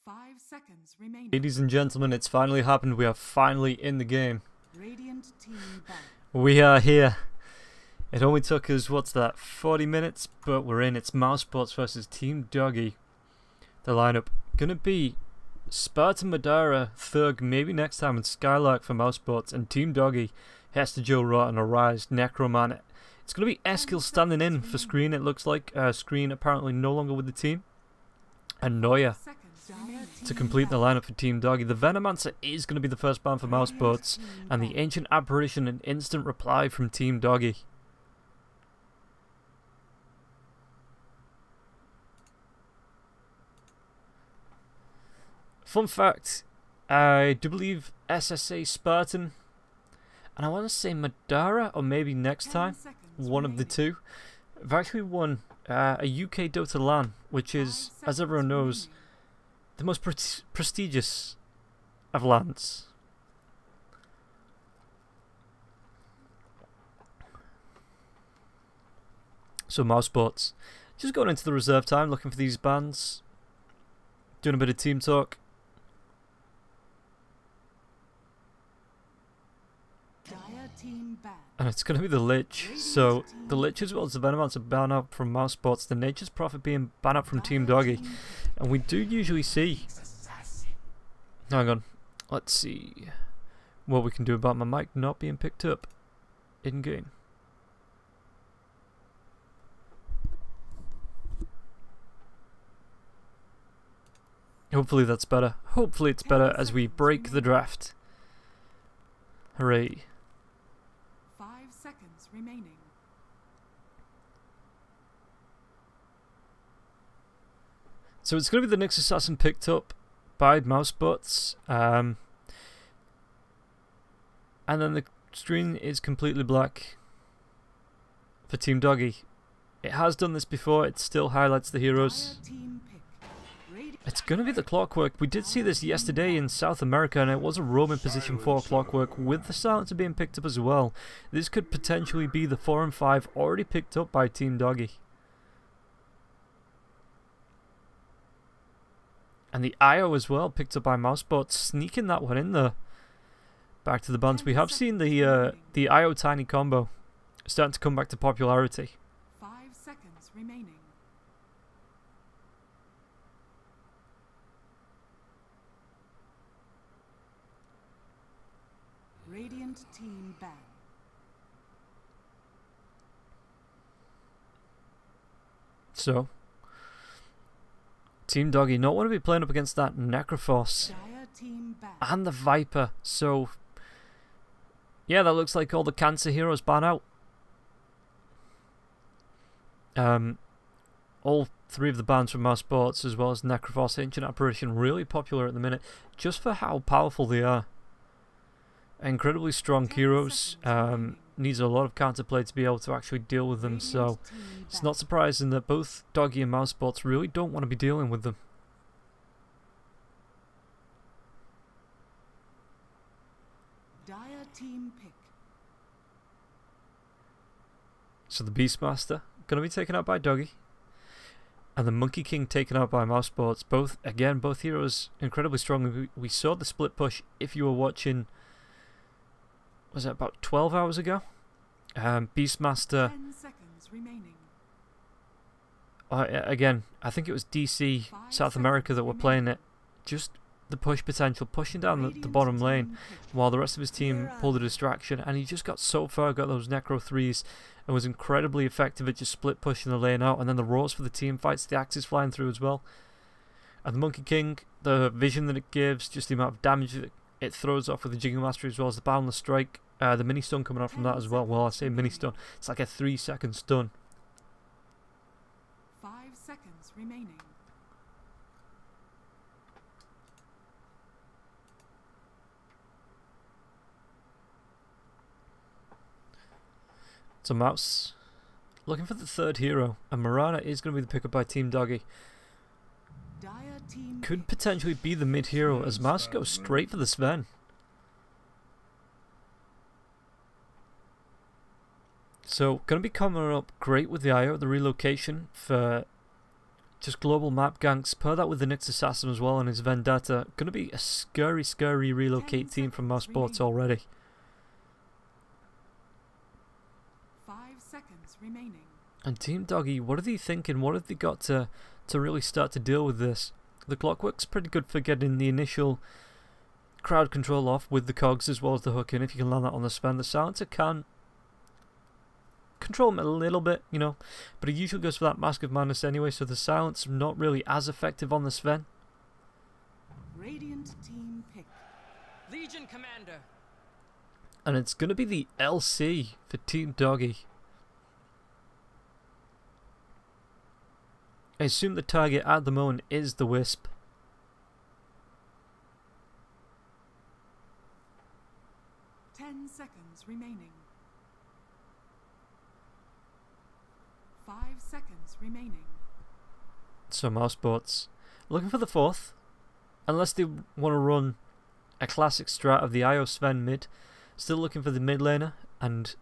5 seconds remaining. Ladies and gentlemen, it's finally happened. We are finally in the game. Radiant team back. We are here. It only took us, what's that, 40 minutes? But we're in. It's Mousebots versus Team Doggie. The lineup gonna be Spartan Madara, Thug, maybe next time, and Skylark for Mousebots, and Team Doggie, Hester, Joe, Rot, and Arise, Necroman. It's gonna be Eskil standing in for Screen, it looks like. Screen apparently no longer with the team. And Noya to complete the lineup for Team Doggie. The Venomancer is going to be the first ban for Mousebots, and the Ancient Apparition an instant reply from Team Doggie. Fun fact, I do believe SSA Spartan, and I want to say Madara, or maybe next time, one of the two, have actually won a UK Dota LAN, which is, as everyone knows, the most prestigious of LANs. So Mousebots, just going into the reserve time, looking for these bans, doing a bit of team talk. And it's going to be the Lich. So the Lich as well as the Venomancer ban out from Mousebots. The Nature's Prophet being banned out from Team Doggie. And we do usually see... Hang on. Let's see what we can do about my mic not being picked up in-game. Hopefully that's better. Hopefully it's better as we break the draft. Hooray. 5 seconds remaining. So it's going to be the Nyx Assassin picked up by Mousebots. And then the screen is completely black for Team Doggie. It has done this before, it still highlights the heroes. It's going to be the Clockwork. We did see this yesterday in South America, and it was a roaming position for Clockwork with the Silencer being picked up as well. This could potentially be the 4 and 5 already picked up by Team Doggie. And the IO as well, picked up by Mousebots, sneaking that one in there. Back to the bans. We have seen the IO Tiny combo starting to come back to popularity. 5 seconds remaining. Radiant team ban. So, Team Doggie not want to be playing up against that Necrophos and the Viper. So, yeah, that looks like all the cancer heroes ban out. All 3 of the bans from Mousebots, as well as Necrophos, Ancient Apparition, really popular at the minute, just for how powerful they are. Incredibly strong heroes. Needs a lot of counterplay to be able to actually deal with them, so it's not surprising that both Doggie and Mousebots really don't want to be dealing with them. Dire team pick. So the Beastmaster going to be taken out by Doggie, and the Monkey King taken out by Mousebots. Both heroes incredibly strong. We saw the split push if you were watching. Was it about 12 hours ago? Beastmaster. 10 seconds remaining. Again, I think it was DC, South America that were playing it. Just the push potential, pushing down the bottom lane, while the rest of his team pulled a distraction, and he just got so far, got those Necro 3s, and was incredibly effective at just split pushing the lane out, and then the roars for the team fights, the axes flying through as well. And the Monkey King, the vision that it gives, just the amount of damage that it throws off with the Jingle Mastery, as well as the Boundless Strike, the mini stun coming out from that as well. Well, I say mini stun, it's like a 3-second stun. 5 seconds remaining. So Mouse looking for the 3rd hero, and Mirana is going to be the pickup by Team Doggie. Could potentially be the mid hero as Mouse goes straight for the Sven. So, going to be coming up great with the IO, the relocation for just global map ganks. Pair that with the Nyx Assassin as well and his Vendetta. Gonna be a scary relocate team from Mouse Sports already. 5 seconds remaining. And Team Doggie, what are they thinking? What have they got to really start to deal with this? The Clockwork's pretty good for getting the initial crowd control off with the cogs as well as the hook in. If you can land that on the Sven, the Silencer can control him a little bit, you know, but he usually goes for that Mask of Madness anyway, so the Silence not really as effective on the Sven. Radiant team pick. Legion Commander. And it's going to be the LC for Team Doggie. I assume the target at the moment is the Wisp. Seconds remaining. 5 seconds remaining. So Mouse Sports looking for the 4th, unless they want to run a classic strat of the IO Sven mid. Still looking for the mid laner, and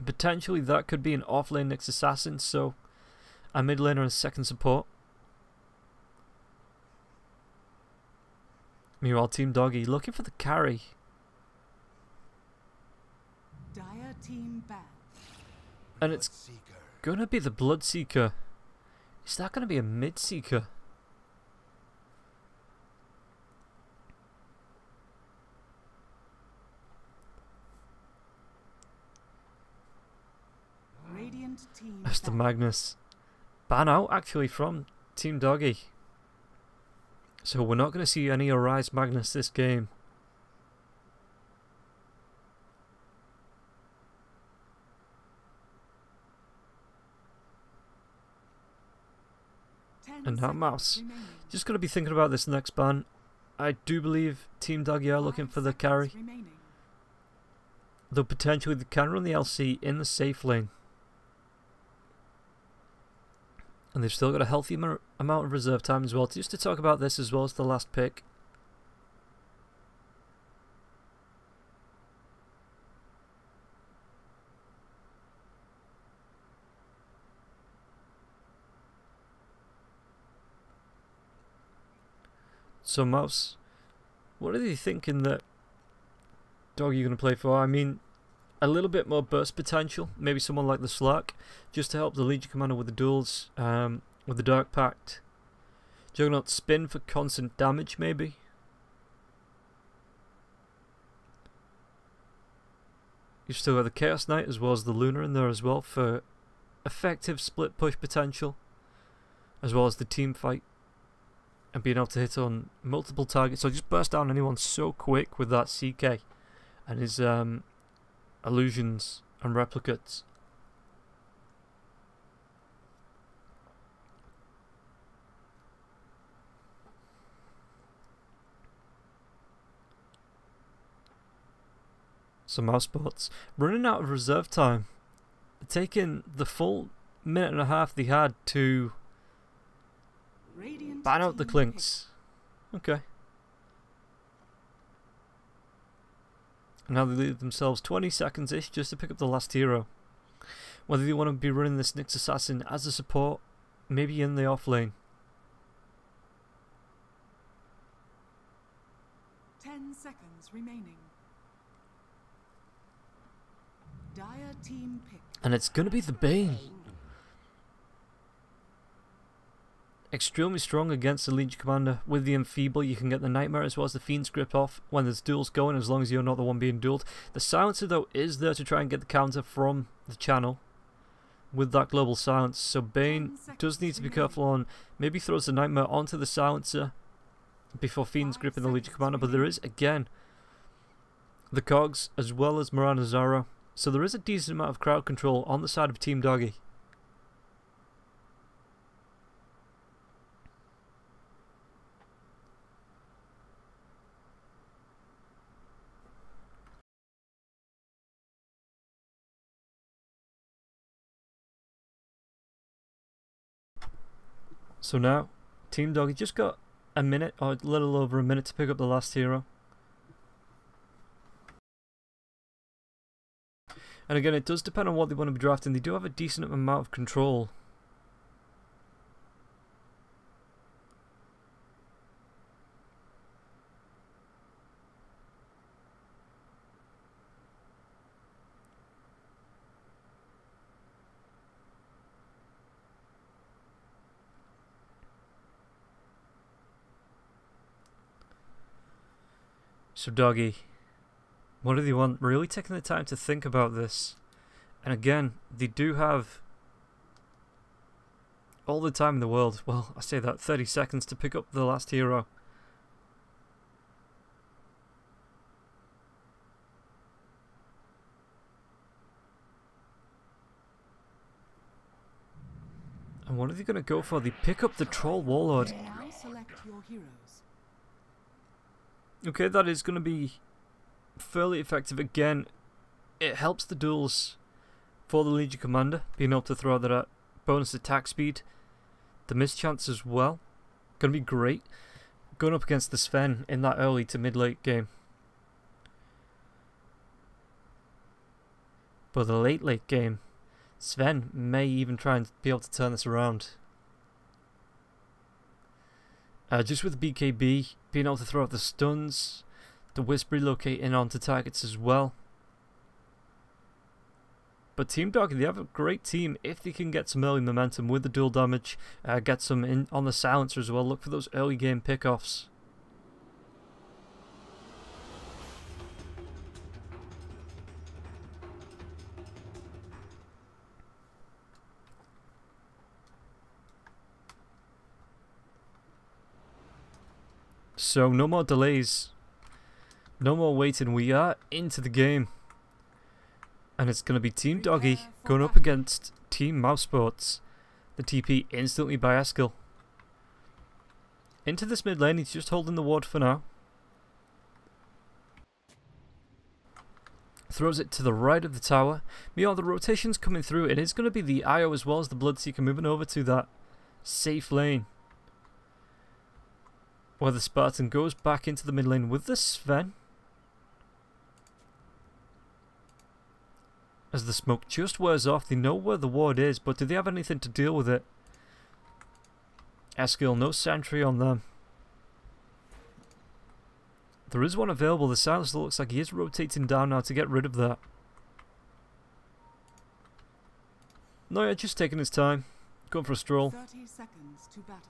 potentially that could be an off lane Nyx Assassin, so a mid laner and a second support. Meanwhile, Team Doggie looking for the carry. Dire team bad. And it's gonna be the Bloodseeker. Is that gonna be a mid seeker? Radiant team That's the bad. Magnus. Ban out actually from Team Doggie. So we're not gonna see any Arise Magnus this game. And now Mouse. Just got to be thinking about this next ban. I do believe Team Doggie are looking for the carry. Though potentially they can run the LC in the safe lane. And they've still got a healthy amount of reserve time as well. Just to talk about this as well as the last pick. So Mouse, what are they thinking that Doggie you're going to play for? I mean, a little bit more burst potential. Maybe someone like the Slack, just to help the Legion Commander with the duels, with the Dark Pact. Juggernaut spin for constant damage, maybe. You've still got the Chaos Knight as well as the Lunar in there as well for effective split push potential, as well as the team fight. And being able to hit on multiple targets. So just burst down anyone so quick with that CK and his illusions and replicates. So Mouse Sports running out of reserve time, taking the full minute and a half they had to ban out the Clinks. Okay. And now they leave themselves 20 seconds-ish just to pick up the last hero. Whether they want to be running this Nyx Assassin as a support, maybe in the off lane. 10 seconds remaining. Dire team pick. And it's going to be the Bane. Extremely strong against the Legion Commander. With the Enfeeble, you can get the Nightmare as well as the Fiend's Grip off when there's duels going, as long as you're not the one being dueled. The Silencer, though, is there to try and get the counter from the channel with that global silence. So Bane does need to be careful on, maybe throws the Nightmare onto the Silencer before Fiend's Grip in the Legion Commander. But there is, again, the Cogs as well as Mirana Zara. So there is a decent amount of crowd control on the side of Team Doggie. So now, Team Doggie just got a minute, or a little over a minute, to pick up the last hero. And again, it does depend on what they want to be drafting. They do have a decent amount of control. So Doggie, what do they want? Really taking the time to think about this. And again, they do have all the time in the world. Well, I say that, 30 seconds to pick up the last hero. And what are they going to go for? They pick up the Troll Warlord. Now select your heroes. Okay, that is going to be fairly effective. Again, it helps the duels for the Legion Commander, being able to throw that at bonus attack speed. The mischance as well. Going to be great. Going up against the Sven in that early to mid-late game. But the late game, Sven may even try and be able to turn this around. Just with BKB, being able to throw out the stuns, the Wisp relocating onto targets as well. But Team Doggie, they have a great team if they can get some early momentum with the dual damage, get some in on the silencer as well. Look for those early game pickoffs. So no more delays, no more waiting, we are into the game. And it's going to be Team Doggie going up against Team Mouse Sports. The TP instantly by Eskil. Into this mid lane, he's just holding the ward for now. Throws it to the right of the tower. Meanwhile, the rotation's coming through. It is going to be the IO as well as the Bloodseeker moving over to that safe lane, where the Spartan goes back into the mid lane with the Sven. As the smoke just wears off, they know where the ward is, but do they have anything to deal with it? Eskil, no sentry on them. There is one available. The silencer looks like he is rotating down now to get rid of that. No, yeah, just taking his time. Going for a stroll. 30 seconds to battle.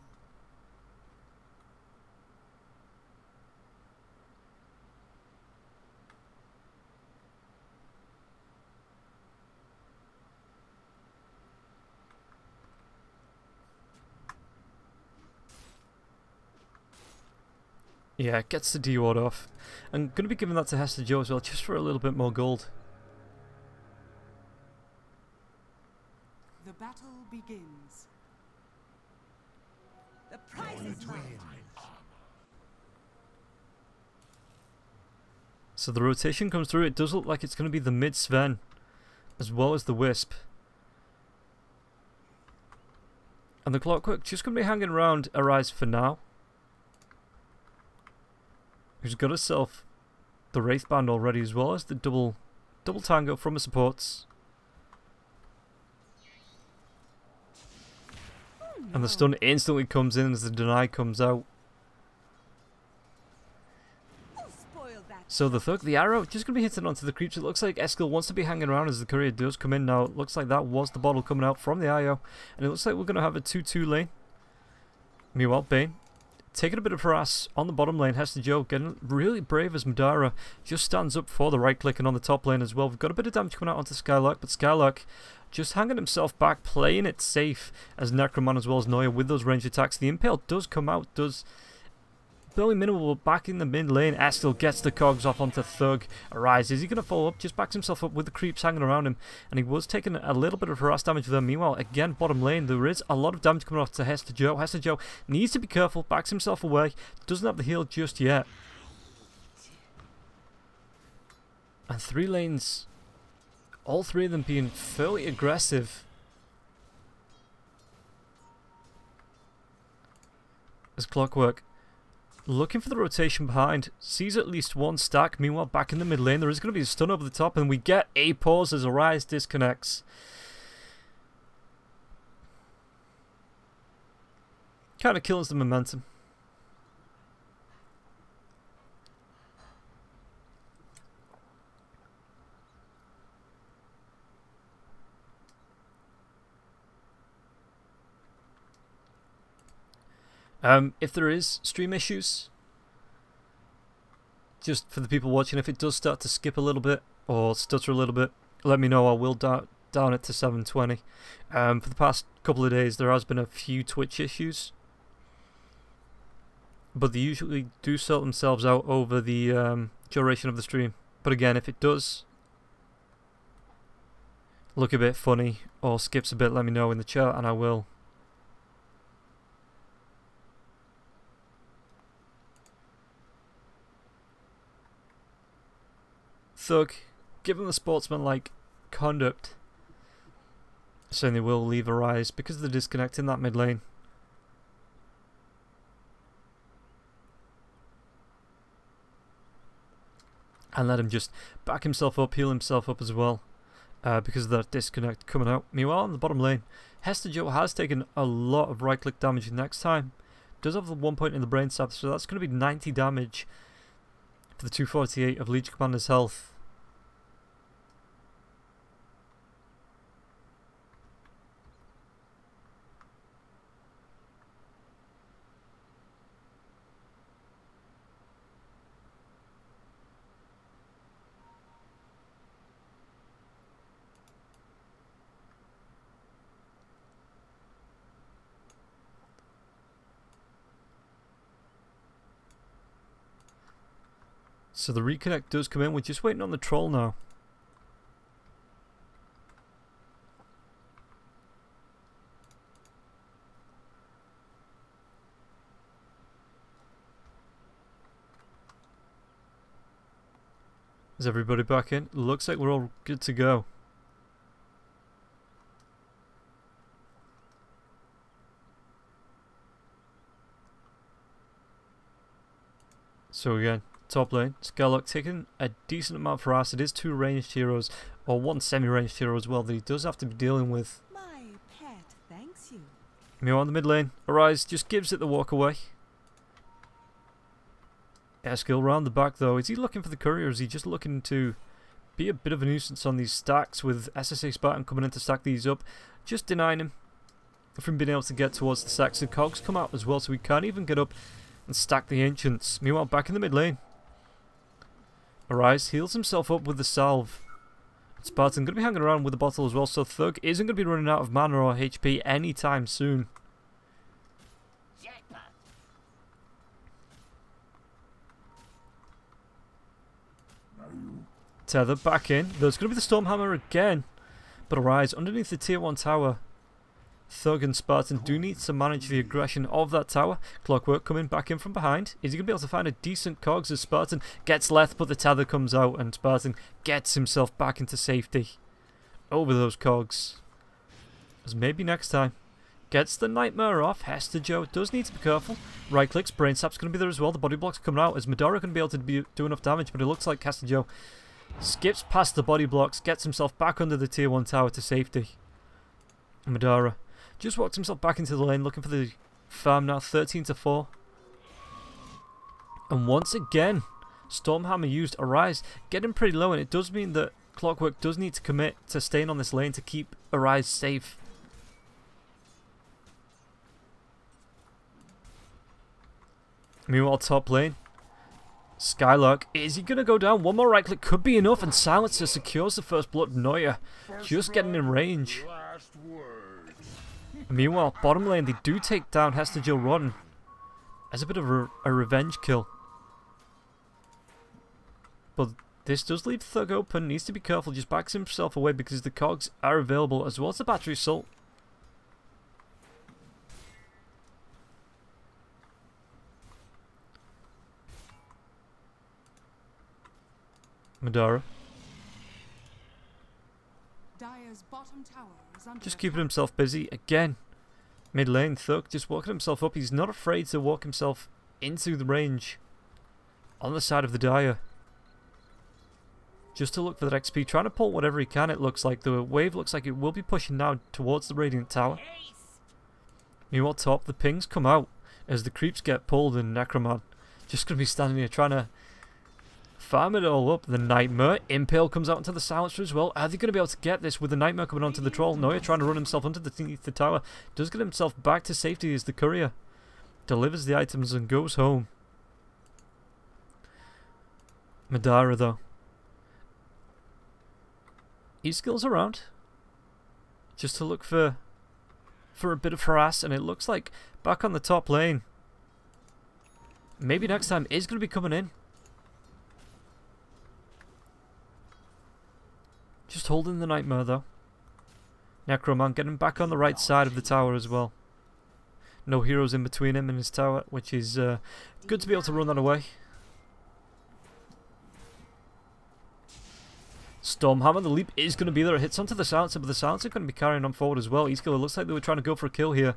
Yeah, gets the D-ward off. I'm going to be giving that to Hester Joe as well, just for a little bit more gold. The battle begins. The prize is mine. So the rotation comes through. It does look like it's going to be the mid Sven, as well as the Wisp. And the Clockwork just going to be hanging around Arise for now. Who's got herself the Wraith Band already, as well as the double tango from her supports. And the stun instantly comes in as the deny comes out. So the arrow just going to be hitting onto the creeps. It looks like Eskil wants to be hanging around as the courier does come in now. It looks like that was the bottle coming out from the IO. And it looks like we're going to have a 2-2 lane. Meanwhile, Bane taking a bit of harass on the bottom lane. Hester Joe getting really brave as Madara just stands up for the right click, and on the top lane as well. We've got a bit of damage coming out onto Skylark, but Skylark just hanging himself back, playing it safe as Necroman as well as Noya with those range attacks. The Impale does come out, does barely minimal back in the mid lane. Eskil gets the cogs off onto Thug. Arise, is he going to follow up? Just backs himself up with the creeps hanging around him, and he was taking a little bit of harass damage there. Meanwhile, again, bottom lane, there is a lot of damage coming off to Hester Joe. Hester Joe needs to be careful, backs himself away, doesn't have the heal just yet. And three lanes, all three of them being fairly aggressive. As Clockwork looking for the rotation behind, sees at least one stack. Meanwhile, back in the mid lane, there is going to be a stun over the top, and we get a pause as Arise disconnects. Kind of kills the momentum. If there is stream issues, just for the people watching, if it does start to skip a little bit or stutter a little bit, let me know. I will down it to 720. For the past couple of days, there has been a few Twitch issues, but they usually do sort themselves out over the duration of the stream. But again, if it does look a bit funny or skips a bit, let me know in the chat and I will. Thug, given the sportsmanlike conduct, saying they will leave Arise because of the disconnect in that mid lane. And let him just back himself up, heal himself up as well, because of that disconnect coming out. Meanwhile, in the bottom lane, Hester Joe has taken a lot of right click damage next time. Does have the 1 point in the brain stab, so that's going to be 90 damage for the 248 of Legion Commander's health. So the reconnect does come in. We're just waiting on the troll now. Is everybody back in? Looks like we're all good to go. So again, top lane, Skylock taking a decent amount for us. It is 2 ranged heroes, or 1 semi-ranged hero as well, that he does have to be dealing with. My pet thanks you. Meanwhile, on the mid lane, Arise just gives it the walk away. Skill round the back though. Is he looking for the courier, or is he just looking to be a bit of a nuisance on these stacks with SSA Spartan coming in to stack these up? Just denying him from being able to get towards the stacks. The cogs come out as well, so we can't even get up and stack the ancients. Meanwhile, back in the mid lane, Arise heals himself up with the salve. Spartan going to be hanging around with the bottle as well, so Thug isn't going to be running out of mana or HP anytime soon. Tether back in. There's going to be the Stormhammer again, but Arise underneath the tier 1 tower. Thug and Spartan do need to manage the aggression of that tower. Clockwork coming back in from behind. Is he going to be able to find a decent cogs as Spartan gets left, but the tether comes out and Spartan gets himself back into safety over those cogs. As maybe next time. Gets the Nightmare off. Hester Joe does need to be careful. Right clicks. Brain Sap's going to be there as well. The body blocks coming out. Is Medora going to be able to do enough damage? But it looks like Hester Joe skips past the body blocks, gets himself back under the tier 1 tower to safety. Medora just walks himself back into the lane, looking for the farm now, 13-4. And once again, Stormhammer used. Arise getting pretty low, and it does mean that Clockwork does need to commit to staying on this lane to keep Arise safe. Meanwhile, top lane, Skylark, is he going to go down? One more right click could be enough, and Silencer secures the first blood. Neuer just getting in range. Meanwhile, bottom lane, they do take down Hester Jill Rodden as a bit of a revenge kill. But this does leave Thug open, needs to be careful, just backs himself away because the cogs are available as well as the battery assault. Medora Dire's bottom tower is under just keeping himself busy again. Mid lane, Thug just walking himself up. He's not afraid to walk himself into the range on the side of the Dire, just to look for that XP, trying to pull whatever he can. It looks like the wave looks like it will be pushing now towards the Radiant Tower. Meanwhile, top, the pings come out as the creeps get pulled, and Necroman just going to be standing here trying to farm it all up. The Nightmare Impale comes out into the Silencer as well. Are they going to be able to get this with the Nightmare coming onto the Troll? Neuer trying to run himself underneath the tower. Does get himself back to safety as the courier delivers the items and goes home. Madara though. He skills around. Just to look for a bit of harass, and it looks like back on the top lane. Maybe next time is going to be coming in. Just holding the Nightmare though. Necroman getting back on the right side of the tower as well. No heroes in between him and his tower, which is good to be able to run that away. Stormhammer, the leap is going to be there. It hits onto the silencer, but the silencer going to be carrying on forward as well. Eastkill, it looks like they were trying to go for a kill here.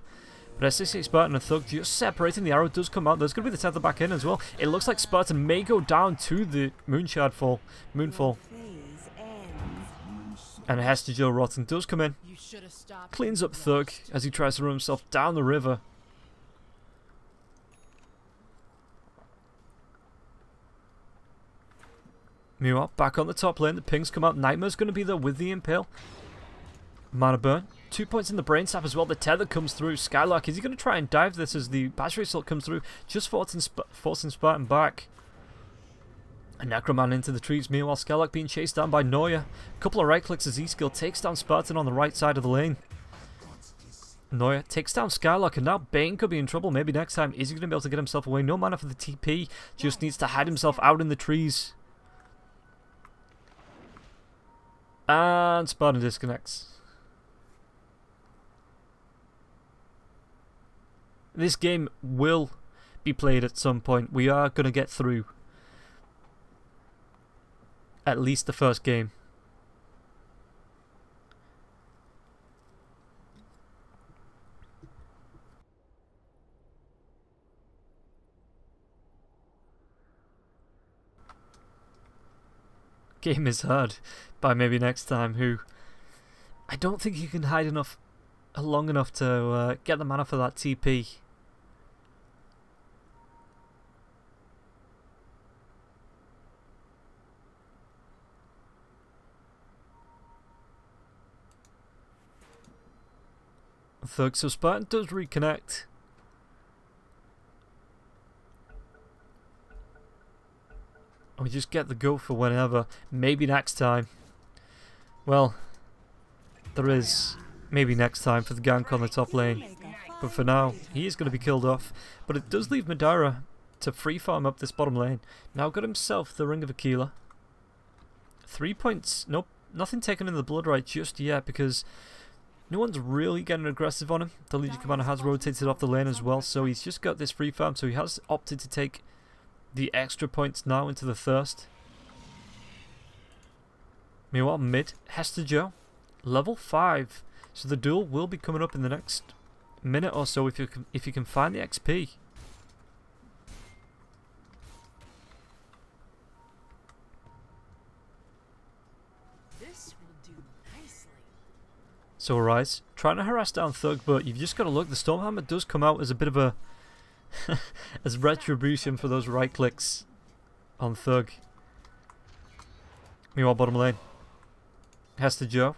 But SSA Spartan and Thug just separating. The arrow does come out. There's going to be the tether back in as well. It looks like Spartan may go down to the Moonfall. And Hester Joe Rotten does come in. Cleans up Thug as he tries to run himself down the river. Meanwhile, back on the top lane, the pings come out. Nightmare's going to be there with the Impale. Mana burn. 2 points in the brain sap as well. The tether comes through. Skylark, is he going to try and dive this as the battery assault comes through? Just forcing Spartan back. A Necroman into the trees. Meanwhile, Skylark being chased down by Noya. A couple of right clicks as E-Skill takes down Spartan on the right side of the lane. Noya takes down Skylark, and now Bane could be in trouble. Maybe next time, is he going to be able to get himself away? No mana for the TP. Just needs to hide himself out in the trees. And Spartan disconnects. This game will be played at some point. We are going to get through at least the first game. Game is hard by maybe next time, who I don't think you can hide enough long enough to get the mana for that TP. Thug, so Spartan does reconnect. We just get the go for whenever. Maybe next time. Well, there is maybe next time for the gank on the top lane. But for now, he is going to be killed off. But it does leave Madara to free farm up this bottom lane. Now got himself the Ring of Aquila. 3 points. Nope, nothing taken in the blood right just yet because no one's really getting aggressive on him. The Legion Commander has rotated off the lane as well, so he's just got this free farm. So he has opted to take the extra points now into the Thirst. Meanwhile, mid, Hester Joe, level 5. So the duel will be coming up in the next minute or so if you can find the XP. This will do nicely. So Arise, trying to harass down Thug, but you've just got to look. The Stormhammer does come out as a bit of a as retribution for those right clicks on Thug. Meanwhile, bottom lane, Hester Joe,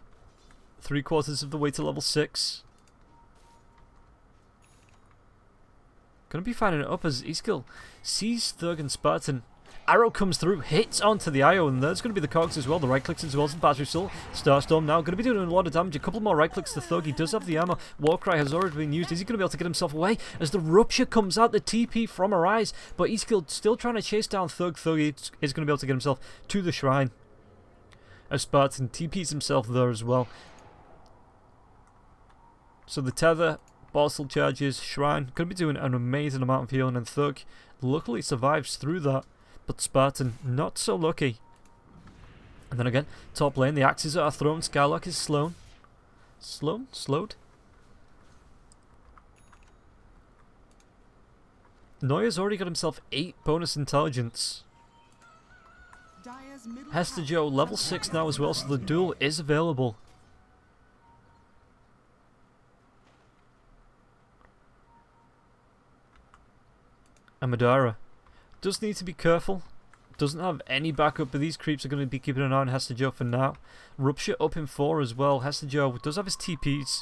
3/4 of the way to level 6. Gonna be finding it up as E-Skill sees Thug and Spartan. Arrow comes through, hits onto the IO, and there's going to be the cogs as well, the right clicks as well as the battery soul. Starstorm now going to be doing a lot of damage. A couple more right clicks to Thug. He does have the armor. Warcry has already been used. Is he going to be able to get himself away as the Rupture comes out? The TP from Arise, but E-Skill still trying to chase down Thug. Thug is going to be able to get himself to the shrine as Spartan TPs himself there as well. So the tether, Borsal charges, shrine, going to be doing an amazing amount of healing, and Thug luckily survives through that. But Spartan, not so lucky. And then again, top lane, the axes are thrown. Skylark is slowed. Noya's already got himself 8 bonus intelligence. Hester Joe, level 6 now as well, so the duel is available. And Madara does need to be careful. Doesn't have any backup, but these creeps are going to be keeping an eye on Hester Joe for now. Rupture up in 4 as well. Hester Joe does have his TPs.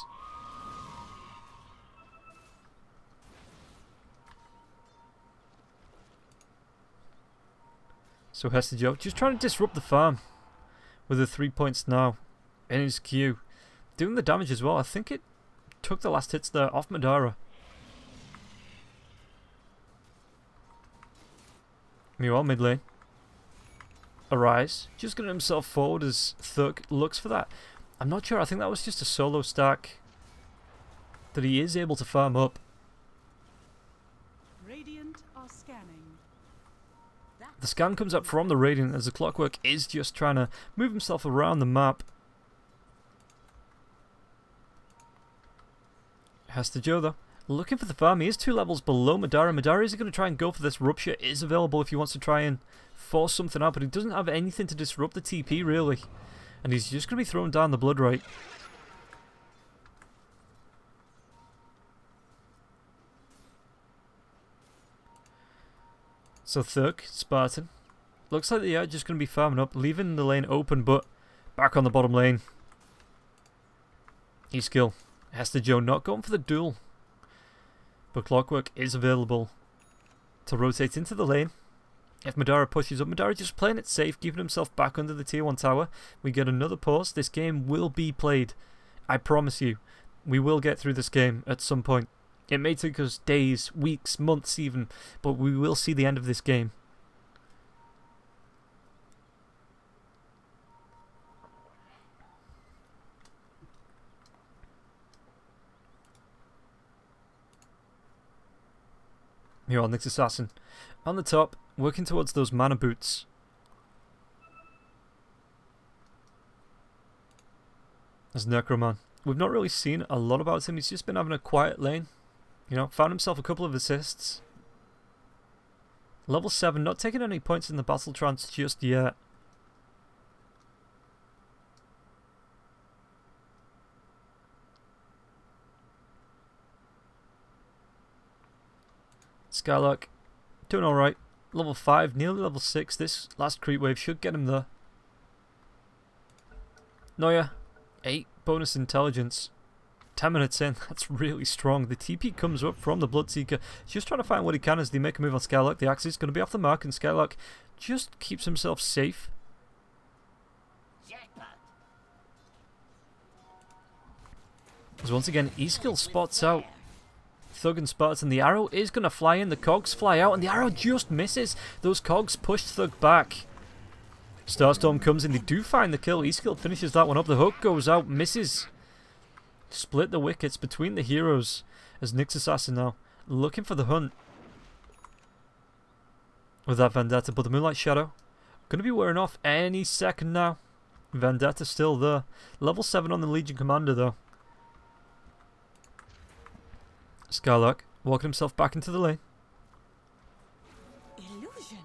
So Hester Joe just trying to disrupt the farm with the 3 points now in his queue. Doing the damage as well. I think it took the last hits there off Madara. Meanwhile, mid lane. Arise. Just getting himself forward as Thug looks for that. I'm not sure. I think that was just a solo stack that he is able to farm up. Radiant are scanning. The scan comes up from the Radiant as the Clockwork is just trying to move himself around the map. Hester Joe though, looking for the farm. He is 2 levels below Madara. Madara is going to try and go for this. Rupture is available if he wants to try and force something out, but he doesn't have anything to disrupt the TP really. And he's just going to be throwing down the blood right. So Thug, Spartan, looks like they are just going to be farming up, leaving the lane open, but back on the bottom lane. E-skill. Hester Joe not going for the duel. But Clockwork is available to rotate into the lane. If Madara pushes up, Madara just playing it safe, keeping himself back under the tier 1 tower. We get another pause. This game will be played. I promise you. We will get through this game at some point. It may take us days, weeks, months even, but we will see the end of this game. Here on Nyx Assassin. On the top, working towards those mana boots. As Necroman. We've not really seen a lot about him. He's just been having a quiet lane. You know, found himself a couple of assists. Level 7, not taking any points in the battle trance just yet. Skylark, doing alright. Level 5, nearly level 6. This last creep wave should get him there. Noya, 8 bonus intelligence. 10 minutes in, that's really strong. The TP comes up from the Bloodseeker. Just trying to find what he can as they make a move on Skylark. The axe is going to be off the mark, and Skylark just keeps himself safe. As once again, E-skill spots out Thug and Spartan. The arrow is going to fly in, the cogs fly out, and the arrow just misses. Those cogs push Thug back. Starstorm comes in, they do find the kill. E-skill finishes that one up. The hook goes out, misses. Split the wickets between the heroes as Nyx Assassin now looking for the hunt with that Vendetta, but the Moonlight Shadow going to be wearing off any second now. Vendetta still there. Level 7 on the Legion Commander though. Skylark walking himself back into the lane. Illusion.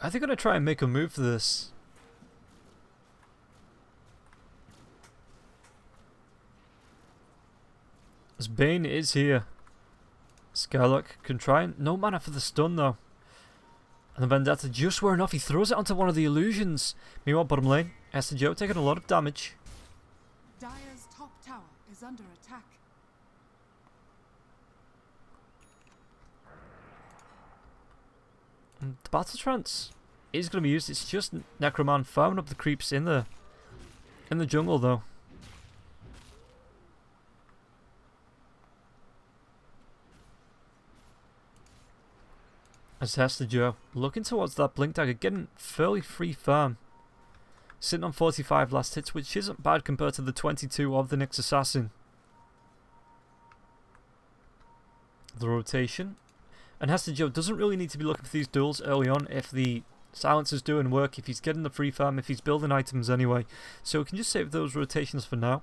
Are they going to try and make a move for this? As Bane is here. Skylark can try and... no mana for the stun though. And the Vendetta just wearing off. He throws it onto one of the illusions. Meanwhile, bottom lane, Hester Joe taking a lot of damage. Dire's top tower is under attack. And the Battle Trance is going to be used. It's just Necroman farming up the creeps in the jungle though. As Hester Joe looking towards that Blink Dagger, getting fairly free farm. Sitting on 45 last hits, which isn't bad compared to the 22 of the Nyx Assassin. The rotation. And Hester Joe doesn't really need to be looking for these duels early on if the silencer's doing work, if he's getting the free farm, if he's building items anyway. So we can just save those rotations for now.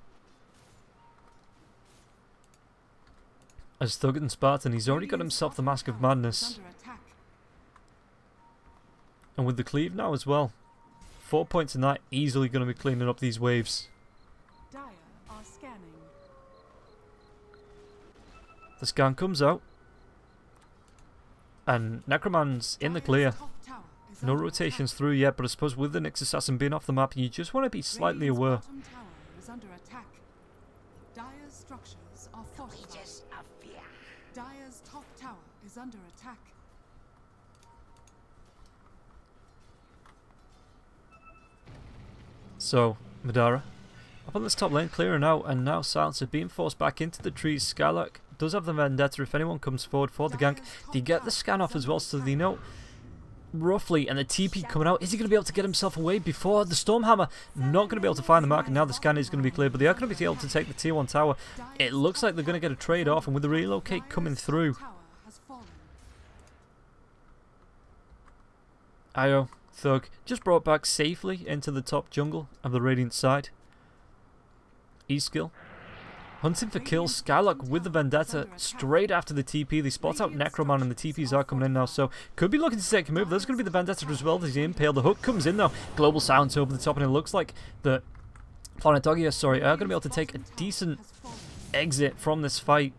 As Thug and Spartan, he's already got himself the Mask of Madness. And with the cleave now as well. 4 points in that, easily going to be cleaning up these waves. Dire are scanning. The scan comes out. And Necroman's in the clear. No rotations through yet, but I suppose with the Nyx Assassin being off the map, you just want to be slightly aware. Dire's structures are fortified. Dire's top tower is under attack. So, Madara up on this top lane, clearing out, and now Silencer being forced back into the trees. Skylark does have the Vendetta if anyone comes forward for the gank. They get the scan off as well, so they know roughly, and the TP coming out. Is he going to be able to get himself away before the Stormhammer? Not going to be able to find the mark, and now the scan is going to be cleared, but they are going to be able to take the tier 1 tower. It looks like they're going to get a trade off, and with the relocate coming through, Io, Thug, just brought back safely into the top jungle of the Radiant side. E-skill. Hunting for kills. Skylark with the Vendetta straight after the TP. They spot out Necroman and the TPs are coming in now, so could be looking to take a move. There's going to be the Vendetta as well. There's the Impale. The hook comes in though. Global silence over the top, and it looks like the Doggie are going to be able to take a decent exit from this fight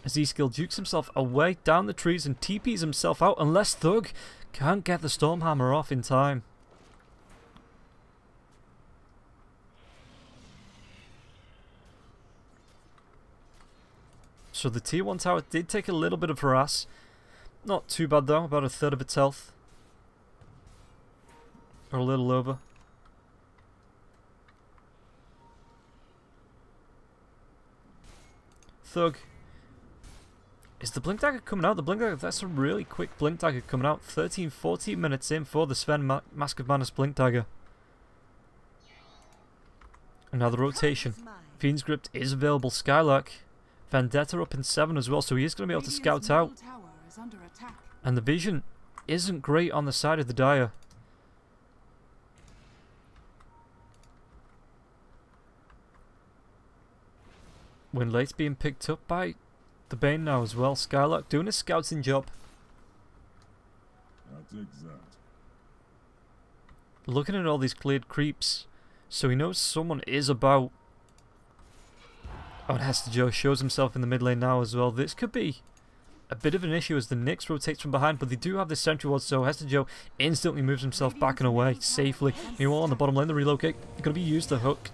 as E-skill jukes himself away down the trees and TPs himself out, unless Thug can't get the Stormhammer off in time. So the tier 1 tower did take a little bit of harass. Not too bad though, about a third of its health. Or a little over. Thug. Is the Blink Dagger coming out? The Blink Dagger, that's a really quick Blink Dagger coming out. 13-14 minutes in for the Sven Mask of Madness Blink Dagger. And now the rotation. Fiend's Grip is available. Skylark. Vendetta up in 7 as well, so he is going to be able to scout out. And the vision isn't great on the side of the Dire. Wind Late's being picked up by the Bane now as well. Skylark doing a scouting job. Looking at all these cleared creeps, so he knows someone is about. Oh, and Hester Joe shows himself in the mid lane now as well. This could be a bit of an issue as the Nyx rotates from behind, but they do have this sentry ward, so Hester Joe instantly moves himself back and away safely. Meanwhile, on the bottom lane, the relocate going to be used to hook.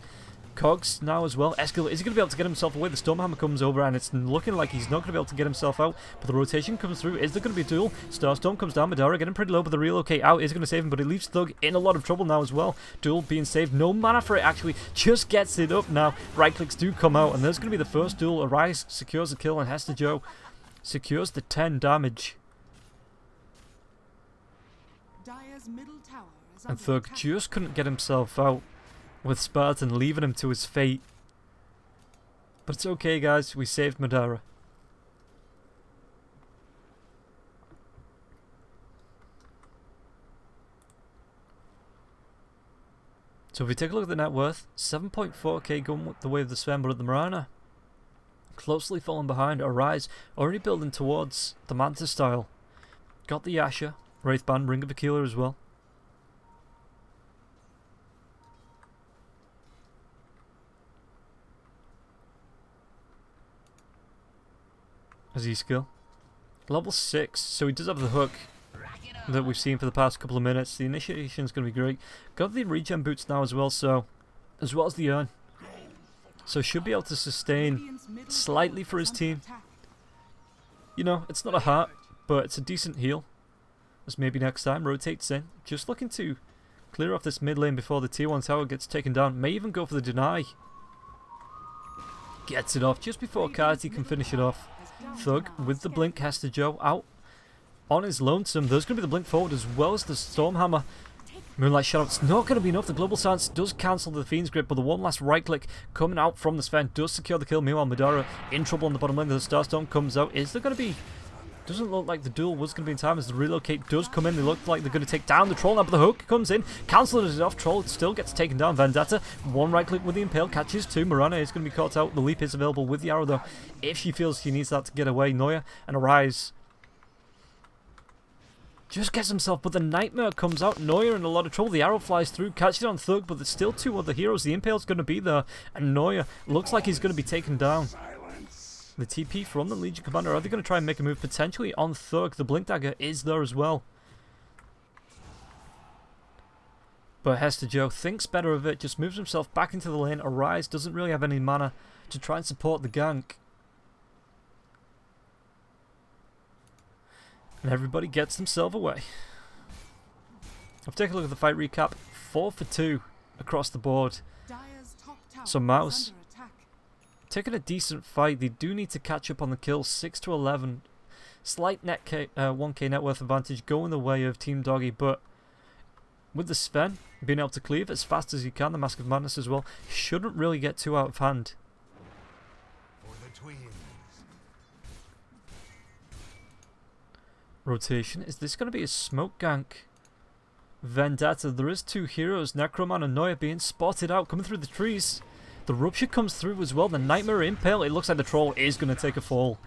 Cogs now as well. Eskil, is he going to be able to get himself away? The Stormhammer comes over and it's looking like he's not going to be able to get himself out, but the rotation comes through. Is there going to be a duel? Starstorm comes down. Madara getting pretty low, but the relocate out is going to save him, but it leaves Thug in a lot of trouble now as well. Duel being saved. No mana for it actually. Just gets it up now. Right clicks do come out, and there's going to be the first duel. Arise secures the kill, and Hester Joe secures the 10 damage. And Thug just couldn't get himself out, with Spartan leaving him to his fate. But it's okay, guys, we saved Madara. So if we take a look at the net worth, 7.4k going the way of the Sven, but at the Marana, closely falling behind. Arise already building towards the Manta style. Got the Yasha, Wraithband, Ring of Aquila as well. As E-skill. Level 6, so he does have the hook that we've seen for the past couple of minutes. The initiation is going to be great. Got the regen boots now as well, so as well as the urn. So should be able to sustain slightly for his team. You know, it's not a heart, but it's a decent heal. As maybe next time rotates in. Just looking to clear off this mid lane before the tier 1 tower gets taken down. May even go for the deny. Gets it off just before Kati can finish it off. Thug with the blink. Hester Joe out on his lonesome. There's going to be the blink forward as well as the Stormhammer. Moonlight Shadow, it's not going to be enough. The Global Silence does cancel the Fiend's Grip, but the one last right click coming out from the Sven does secure the kill. Meanwhile, Madara in trouble on the bottom lane. The Starstorm comes out. Is there going to be... Doesn't look like the duel was going to be in time as the relocate does come in. They look like they're going to take down the Troll now, but the hook comes in. Cancels it off. Troll still gets taken down. Vendetta, one right click with the Impale, catches two. Marana is going to be caught out. The leap is available with the arrow though, if she feels she needs that to get away. Noya and Arise just gets himself, but the Nightmare comes out. Noya in a lot of trouble. The arrow flies through, catches it on Thug, but there's still two other heroes. The Impale's going to be there, and Noya looks like he's going to be taken down. The TP from the Legion Commander, are they going to try and make a move potentially on Thug? The Blink Dagger is there as well. But Hester Joe thinks better of it, just moves himself back into the lane. Arise doesn't really have any mana to try and support the gank. And everybody gets themselves away. I've taken a look at the fight recap. 4 for 2 across the board. Dire's top tower So is mouz under attack. taking a decent fight. They do need to catch up on the kills. 6 to 11. Slight 1k net worth advantage going the way of Team Doggie, but with the Sven being able to cleave as fast as he can, the Mask of Madness as well, shouldn't really get too out of hand. For the twins. Rotation. Is this going to be a smoke gank? Vendetta. There is 2 heroes, Necroman and Noya, being spotted out, coming through the trees. The Rupture comes through as well. The Nightmare Impale. It looks like the Troll is going to take a fall.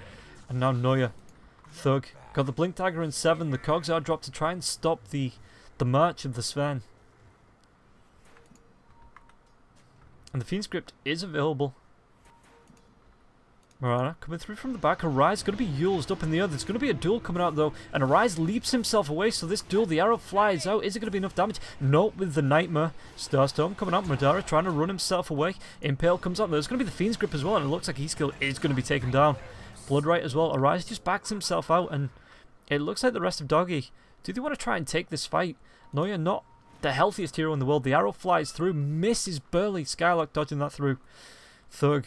And now Noya. Thug. Got the Blink Dagger in 7. The cogs are dropped to try and stop the march of the Sven. And the Fiend Script is available. Mirana coming through from the back. Arise going to be used up in the air. There's going to be a duel coming out though. And Arise leaps himself away. So this duel, the arrow flies out. Is it going to be enough damage? Not with the Nightmare. Starstorm coming out. Madara trying to run himself away. Impale comes out. There's going to be the Fiend's Grip as well. And it looks like E-Skill is going to be taken down. Bloodright as well. Arise just backs himself out. And it looks like the rest of Doggie. Do they want to try and take this fight? Noya not the healthiest hero in the world. The arrow flies through. Misses Burley. Skylark dodging that through. Thug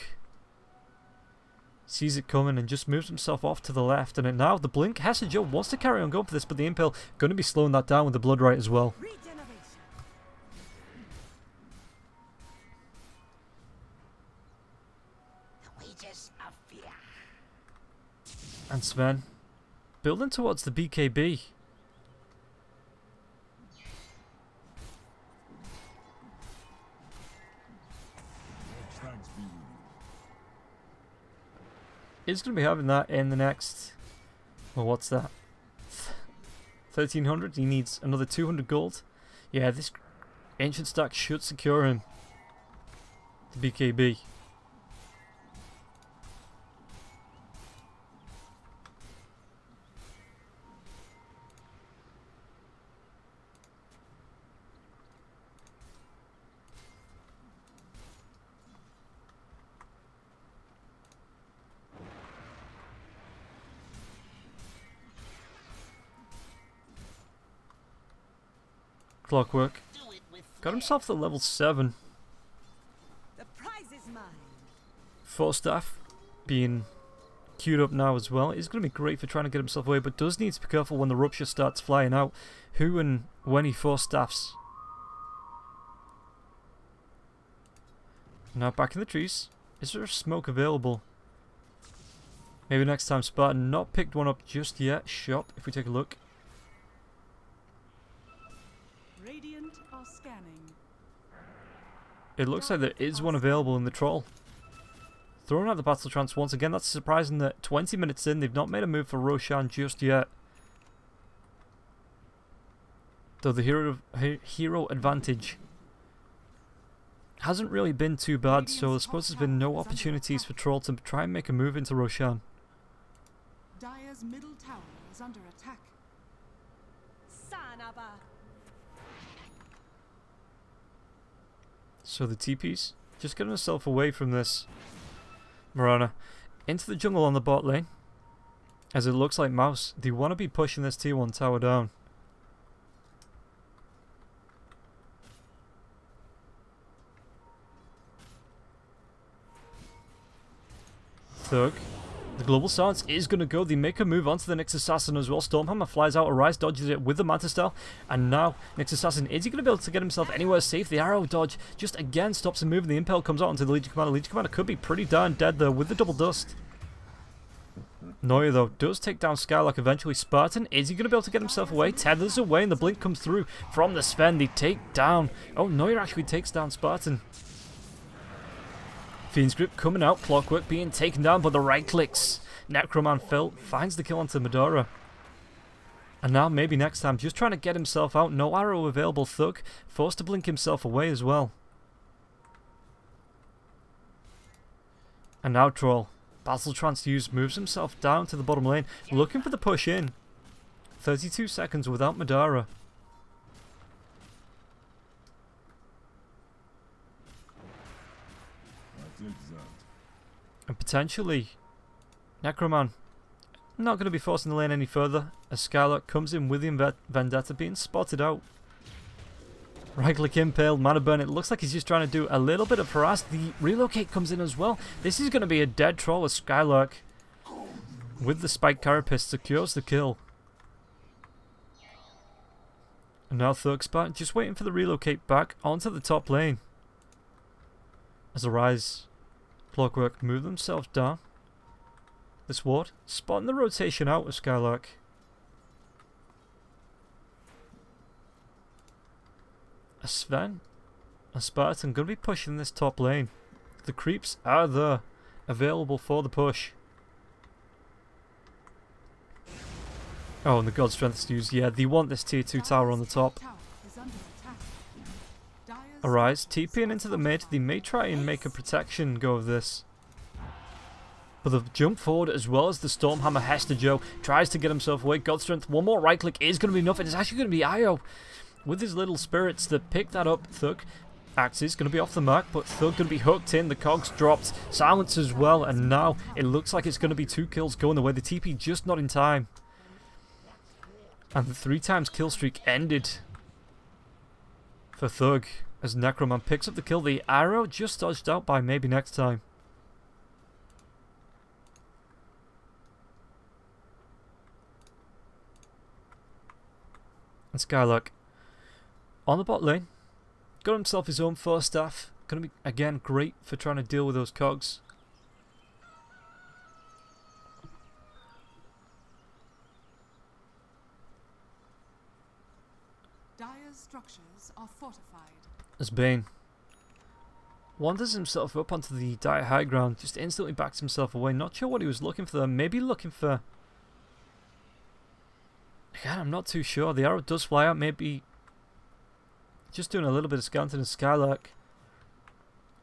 sees it coming and just moves himself off to the left. And now the Blink, Hessa Joe wants to carry on going for this, but the Impale going to be slowing that down with the Bloodright as well. And Sven building towards the BKB. Is going to be having that in the next, well, what's that, 1300. He needs another 200 gold. Yeah, this ancient stack should secure him the BKB. Clockwork got himself to level 7. The prize is mine. Force Staff being queued up now as well. It's going to be great for trying to get himself away, but does need to be careful when the Rupture starts flying out. Who and when he Force Staffs. Now back in the trees. Is there a smoke available? Maybe next time. Spartan not picked one up just yet. Shop, if we take a look. Radiant are scanning. It looks like there is one available in the Troll. Throwing out the Battle Trance once again. That's surprising that 20 minutes in they've not made a move for Roshan just yet. Though the hero advantage hasn't really been too bad, so I suppose there's been no opportunities for Troll to try and make a move into Roshan. Dire's middle tower is under attack. Sanaba. So the TP's just getting herself away from this. Mirana into the jungle on the bot lane. As it looks like mouz, they want to be pushing this tier 1 tower down. Thug. The Global Silence is going to go. They make a move onto the Nyx Assassin as well. Stormhammer flies out. Arise dodges it with the Manta Style. And now, Nyx Assassin, is he going to be able to get himself anywhere safe? The arrow dodge just again stops him moving. The Impale comes out onto the Legion Commander. Legion Commander could be pretty darn dead though with the double dust. Noya though does take down Skylark eventually. Spartan, is he going to be able to get himself away? Tethers away and the Blink comes through from the Sven. They take down. Oh, Noya actually takes down Spartan. Fiend's Grip coming out. Clockwork being taken down by the right clicks. Necroman finds the kill onto Madara. And now maybe next time, just trying to get himself out. No arrow available. Thug forced to blink himself away as well. And now Troll. Battle Trance used, moves himself down to the bottom lane, looking for the push in. 32 seconds without Madara. And potentially Necroman not going to be forcing the lane any further as Skylark comes in with the Vendetta being spotted out. Right click impaled, mana burn. It looks like he's just trying to do a little bit of harass. The relocate comes in as well. This is going to be a dead troll as Skylark, with the spike carapace, secures the kill. And now Thug Spartan just waiting for the relocate back onto the top lane. As Arise, Clockwork move themselves down. This ward, spotting the rotation out of Skylark. A Sven, a Spartan going to be pushing this top lane. The creeps are there, available for the push. Oh, and the God Strength is used. Yeah, they want this tier 2 tower on the top. Arise, TPing into the mid. They may try and make a protection go of this. But the jump forward as well as the Stormhammer Hester Joe tries to get himself away. God Strength, one more right click is going to be enough. It's actually going to be Io with his little spirits that pick that up. Thug Axis going to be off the mark, but Thug going to be hooked in. The cogs dropped. Silence as well, and now it looks like it's going to be 2 kills going the way. The TP just not in time. And the 3 times kill streak ended for Thug as Necroman picks up the kill. The arrow just dodged out by maybe next time. And Skylark on the bot lane. Got himself his own 4 staff. Gonna be, again, great for trying to deal with those cogs. Dire's structures are fortified. As Bane wanders himself up onto the Dire high ground, just instantly backs himself away. Not sure what he was looking for there. Maybe looking for... Again, I'm not too sure. The arrow does fly out. Maybe just doing a little bit of scouting. And Skylark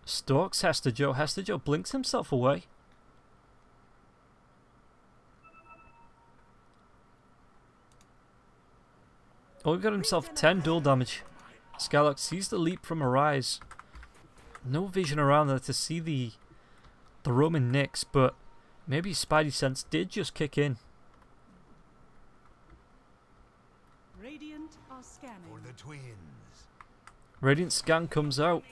stalks Hester Joe. Hester Joe blinks himself away. Oh, he got himself 10 dual damage. Skylark sees the leap from Arise. No vision around there to see the Roman Nyx, but maybe Spidey sense did just kick in. Radiant are scanning. For the twins. Radiant scan comes out.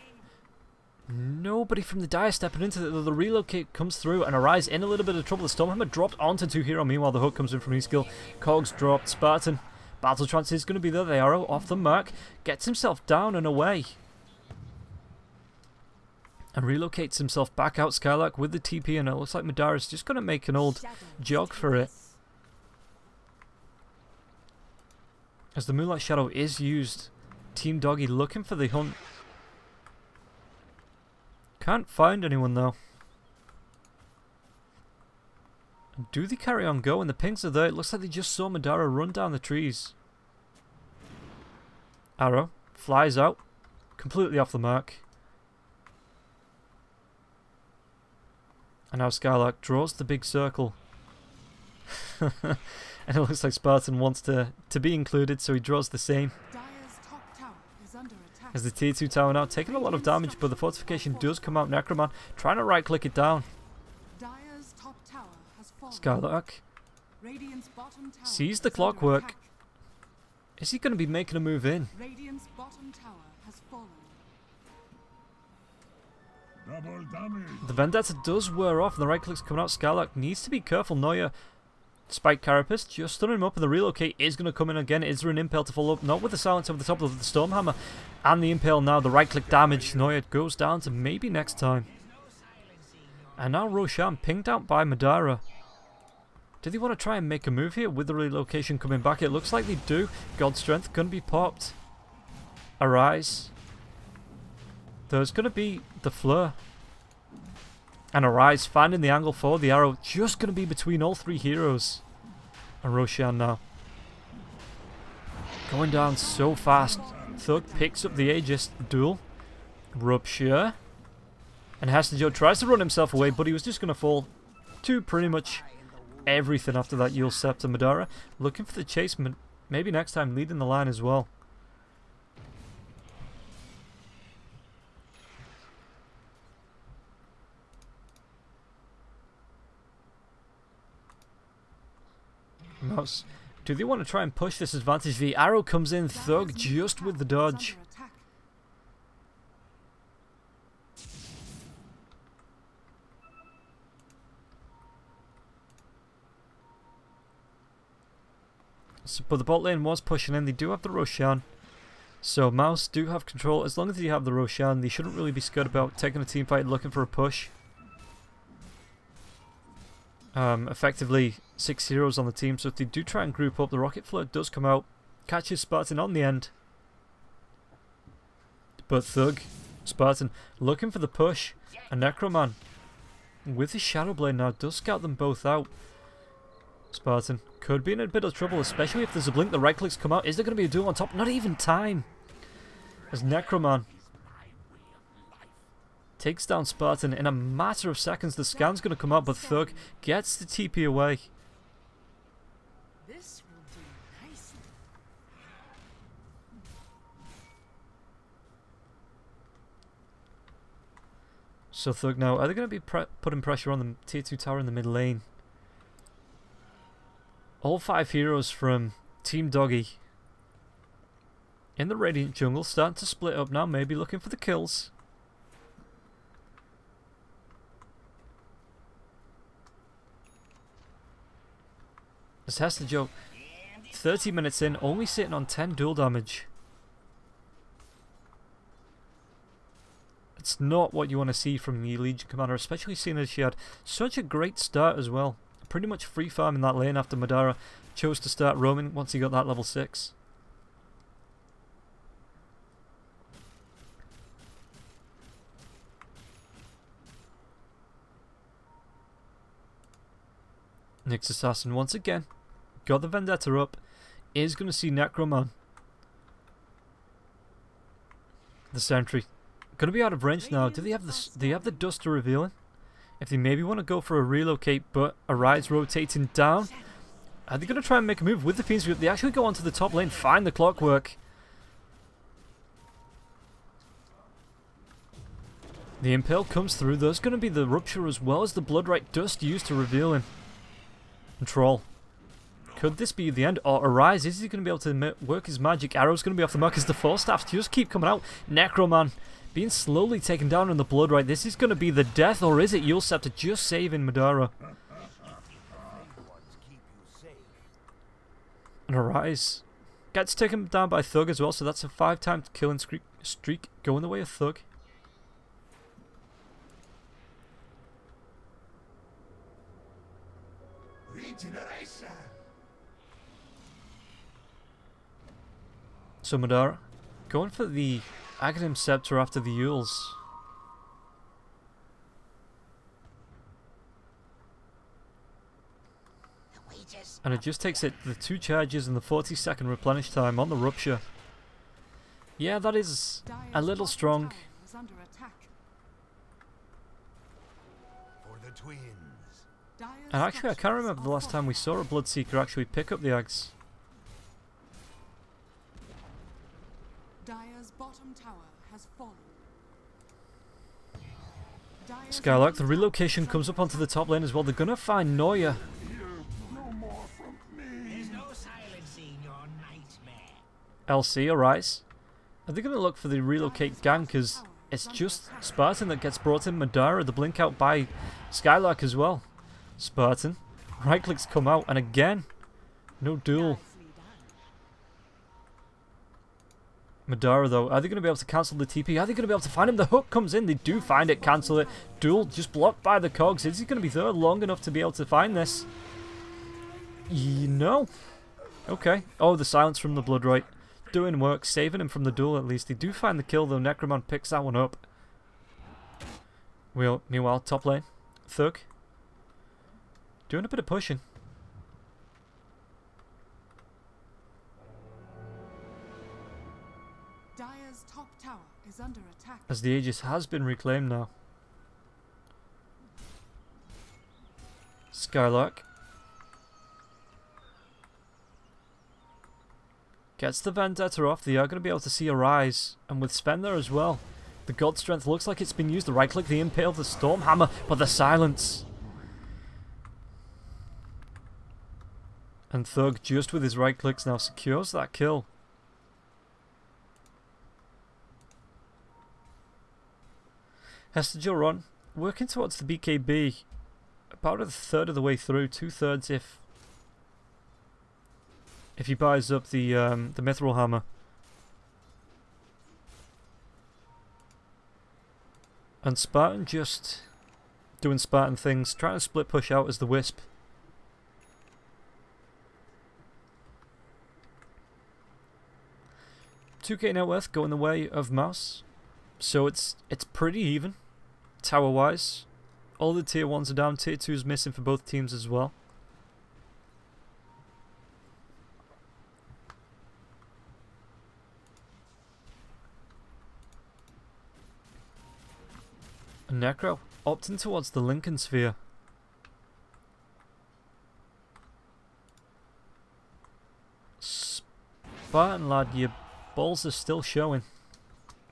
Nobody from the Dire stepping into the relocate comes through, and Arise in a little bit of trouble. The Stormhammer dropped onto 2 hero. Meanwhile, the hook comes in from E-Skill. Cogs dropped. Spartan. Battle Trance is going to be there. The arrow off the mark. Gets himself down and away. And relocates himself back out. Skylark with the TP, and it looks like Madara's just going to make an old jog for it. As the Moonlight Shadow is used. Team Doggie looking for the hunt. Can't find anyone though. Do they carry on going? The pings are there. It looks like they just saw Madara run down the trees. Arrow flies out. Completely off the mark. And now Skylark draws the big circle. And it looks like Spartan wants to be included, so he draws the same. Dire's top tower is under attack. As the tier 2 tower now taking a lot of damage, but the fortification does come out. Necroman trying to right click it down. Dire's top tower has fallen. Skylark Radiant's bottom tower sees the is under clockwork. attack. Is he going to be making a move in? Radiant's bottom tower has fallen. Double damage. The Vendetta does wear off, and the right click's coming out. Skylark needs to be careful. Noya, Spike Carapace, just stunning him up, and the relocate is going to come in again. Is there an impale to follow up? Not with the silence over the top of the Stormhammer. And the impale now, the right click damage. Noya goes down to maybe next time. And now Roshan pinged out by Madara. Do they want to try and make a move here with the relocation coming back? It looks like they do. God Strength going to be popped. Arise. There's going to be the Fleur. And Arise finding the angle for the arrow. Just going to be between all 3 heroes. And Roshan now. Going down so fast. Thug picks up the Aegis duel. Rupture. And Hester Joe tries to run himself away, but he was just going to fall to pretty much everything after that. Yule Scepter. Madara looking for the chase. Maybe next time leading the line as well. Mouse. Do they want to try and push this advantage? The arrow comes in. Thug just with the dodge. but the bot lane was pushing in. They do have the Roshan. So mouz do have control. As long as you have the Roshan, they shouldn't really be scared about taking a team fight and looking for a push. Effectively 6 heroes on the team, so if they do try and group up, the Rocket Flirt does come out, catches Spartan on the end. But Spartan looking for the push, and Necroman with his Shadow Blade now does scout them both out. Spartan could be in a bit of trouble, especially if there's a blink, the right clicks come out. Is there going to be a duel on top? Not even time. As Necroman takes down Spartan in a matter of seconds. The scan's going to come out, but Thug gets the TP away. This will do nicely. So Thug now, are they going to be putting pressure on the tier 2 tower in the mid lane? All 5 heroes from Team Doggie in the Radiant jungle starting to split up now, maybe looking for the kills. As Hester Joe, 30 minutes in, only sitting on 10 duel damage. It's not what you want to see from the Legion Commander, especially seeing as she had such a great start as well. Pretty much free farming that lane after Madara chose to start roaming once he got that level 6. Nyx Assassin once again got the Vendetta up, is going to see Necroman. The sentry going to be out of range now. Do they have the dust to reveal him? If they maybe want to go for a relocate, but Arise rotating down. Are they going to try and make a move with the Fiends? They actually go onto the top lane, find the Clockwork. The Impale comes through. There's going to be the Rupture as well as the Bloodright dust used to reveal him. Control. Could this be the end? Or Arise, is he going to be able to work his magic? Arrow's going to be off the mark as the Force Staffs just keep coming out. Necroman being slowly taken down in the Bloodright. This is going to be the death, or is it Yule Scepter just saving Madara? And Arise gets taken down by Thug as well, so that's a 5-time killing streak going the way of Thug. So Madara going for the Aghanim Scepter after the Yules. And it just takes it the 2 charges and the 40-second replenish time on the Rupture. Yeah, that is a little strong. And actually, I can't remember the last time we saw a Bloodseeker actually pick up the Aghs. Dire's bottom tower has fallen. Skylark, the relocation comes up onto the top lane as well. They're going to find Noya. LC, Arise. Are they going to look for the relocate gank? Because it's just Spartan that gets brought in. Madara, the blink out by Skylark as well. Spartan. Right clicks come out, and again, no duel. Madara though, are they going to be able to cancel the TP? Are they going to be able to find him? The hook comes in, they do find it, cancel it. Duel just blocked by the cogs. Is he going to be there long enough to be able to find this? No. Okay. Oh, the silence from the Bloodright. Doing work, saving him from the duel at least. They do find the kill though, Necroman picks that one up. Meanwhile, top lane, Thug. Doing a bit of pushing. Dire's top tower is under attack. As the Aegis has been reclaimed now. Skylark gets the Vendetta off. They are going to be able to see Arise. And with Sven there as well. The God Strength looks like it's been used. The right click, the Impale, the Stormhammer, but the silence. And Thug, just with his right clicks now, secures that kill. Hester Joron working towards the BKB. About a third of the way through, 2/3 if if he buys up the mithril hammer. And Spartan just doing Spartan things, trying to split push out as the Wisp. $2k net worth going the way of Mouse, so it's pretty even, tower wise. All the tier 1s are down, tier 2's missing for both teams as well. Necro opting towards the Lincoln Sphere. Spartan lad, your balls are still showing.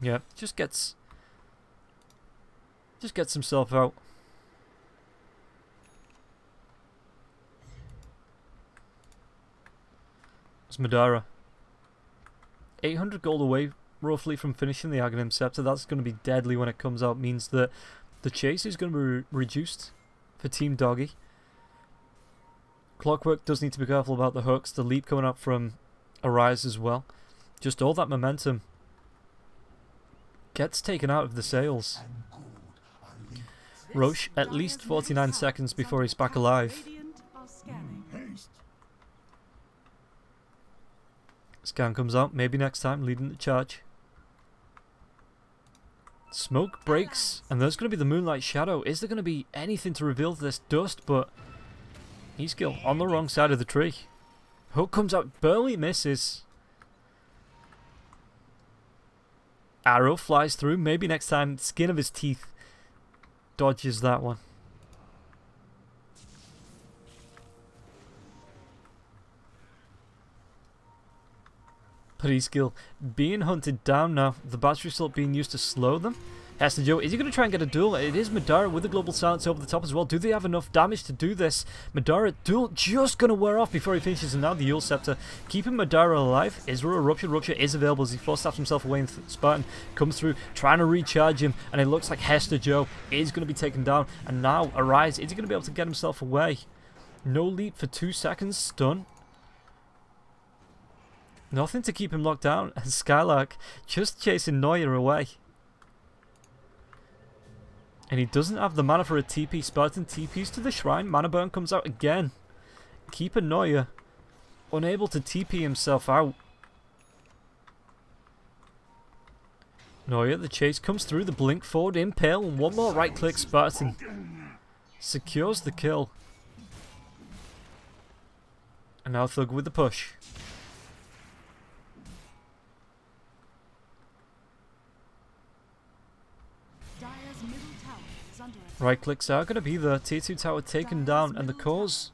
Yeah, just gets himself out. It's Madara. 800 gold away roughly from finishing the Aghanim Scepter. That's going to be deadly when it comes out. Means that the chase is going to be reduced for Team Doggie. Clockwork does need to be careful about the hooks. The leap coming up from Arise as well. Just all that momentum gets taken out of the sails. Roche at least 49 seconds before he's back alive. Scan comes out, maybe next time, leading the charge. Smoke breaks, and there's going to be the Moonlight Shadow. Is there going to be anything to reveal this dust? But he's still on the wrong side of the tree. Hook comes out, barely misses. Arrow flies through, maybe next time, skin of his teeth dodges that one. Pretty skill being hunted down now. The battery slot being used to slow them. Hester Joe, is he going to try and get a duel? It is Madara with the global silence over the top as well. Do they have enough damage to do this? Madara duel just going to wear off before he finishes. And now the Yule Scepter keeping Madara alive. Israel Rupture. Rupture is available as he force-taps himself away, and Spartan comes through trying to recharge him. And it looks like Hester Joe is going to be taken down. And now Arise, is he going to be able to get himself away? No leap for 2 seconds. Stun. Nothing to keep him locked down, and Skylark just chasing Neuer away. And he doesn't have the mana for a TP. Spartan TPs to the shrine. Mana burn comes out again. Keeper Neuer unable to TP himself out. Neuer, the chase comes through. The blink forward, impale, and one more right click. Spartan secures the kill. And now Thug with the push. Right clicks are going to be the tier 2 tower taken down, and the cause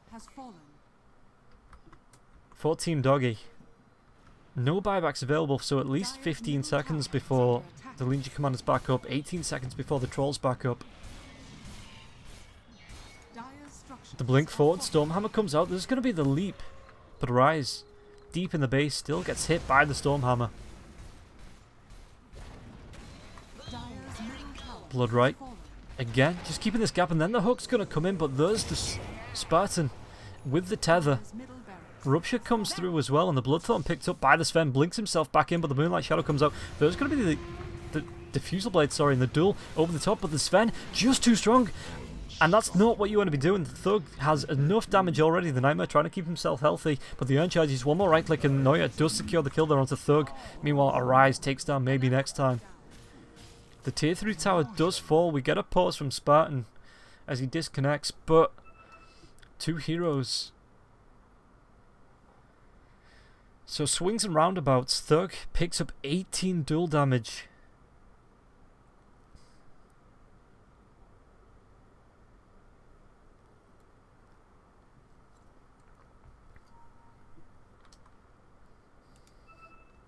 for Team Doggie. No buybacks available, so at least 15 seconds before the Legion Commander's back up, 18 seconds before the Troll's back up. The blink forward, Stormhammer comes out, there's going to be the leap, but Rise, deep in the base, still gets hit by the Stormhammer. Blood right. Again, just keeping this gap, and then the hook's going to come in, but there's the Spartan with the tether. Rupture comes through as well, and the Bloodthorn picked up by the Sven, blinks himself back in, but the Moonlight Shadow comes out. There's going to be the Diffusal Blade, sorry, in the duel over the top, but the Sven just too strong, and that's not what you want to be doing. The Thug has enough damage already, the Nightmare trying to keep himself healthy, but the Urn charges one more right click, and Neuer does secure the kill there onto Thug. Meanwhile, Arise takes down maybe next time. The tier 3 tower does fall. We get a pause from Spartan as he disconnects, but 2 heroes. So swings and roundabouts. Thug picks up 18 duel damage.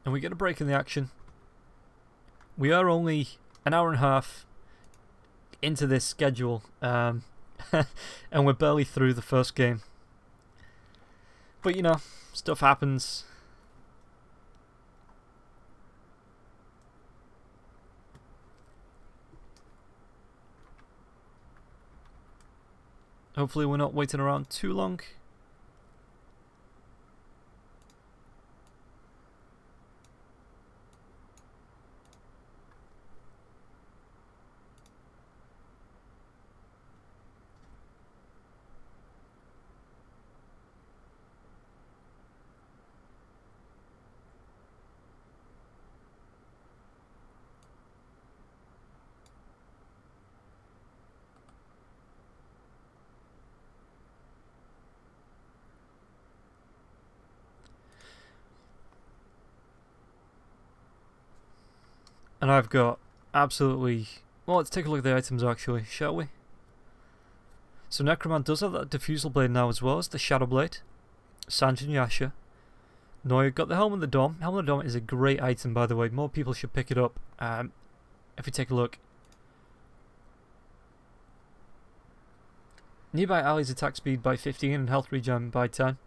And we get a break in the action. We are only an hour and a half into this schedule, and we're barely through the first game. But you know, stuff happens. Hopefully we're not waiting around too long. And I've got absolutely... Well, let's take a look at the items actually, shall we? So Necroman does have that Diffusal Blade now as well as the Shadow Blade. Sanjin Yasha. Noya got the Helm of the Dom. Helm of the Dom is a great item, by the way. More people should pick it up. If we take a look. Nearby allies attack speed by 15 and health regen by 10.